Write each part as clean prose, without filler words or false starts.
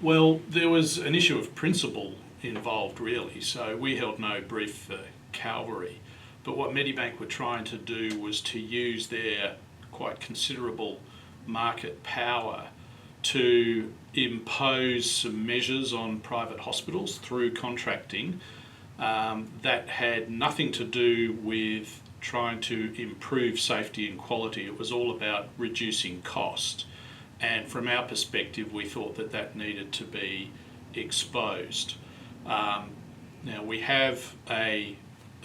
Well, there was an issue of principle involved really, so we held no brief for cavalry. But what Medibank were trying to do was to use their quite considerable market power to impose some measures on private hospitals through contracting that had nothing to do with trying to improve safety and quality. It was all about reducing cost. And from our perspective, we thought that that needed to be exposed. Now, we have a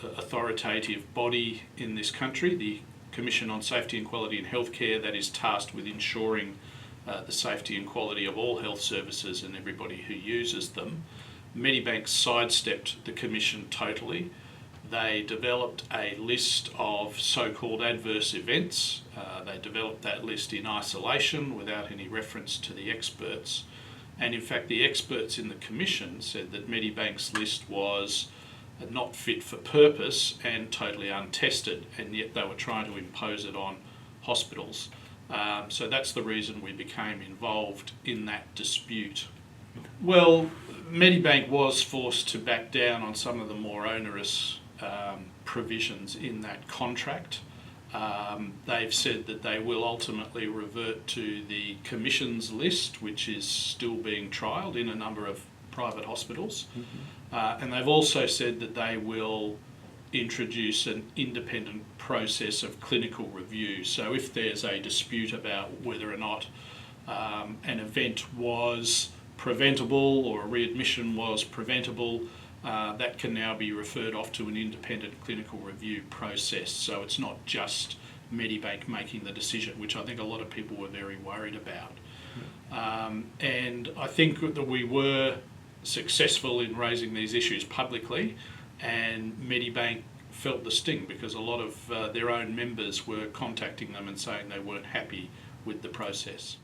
authoritative body in this country, the Commission on Safety and Quality in Healthcare, that is tasked with ensuring the safety and quality of all health services and everybody who uses them. Medibank sidestepped the Commission totally. They developed a list of so-called adverse events. They developed that list in isolation without any reference to the experts. And in fact, the experts in the Commission said that Medibank's list was not fit for purpose and totally untested, and yet they were trying to impose it on hospitals. So that's the reason we became involved in that dispute. Well, Medibank was forced to back down on some of the more onerous provisions in that contract. They've said that they will ultimately revert to the Commission's list, which is still being trialled in a number of private hospitals. And they've also said that they will introduce an independent process of clinical review. So if there's a dispute about whether or not an event was preventable or a readmission was preventable, that can now be referred off to an independent clinical review process. So it's not just Medibank making the decision, which I think a lot of people were very worried about. And I think that we were successful in raising these issues publicly, and Medibank felt the sting because a lot of their own members were contacting them and saying they weren't happy with the process.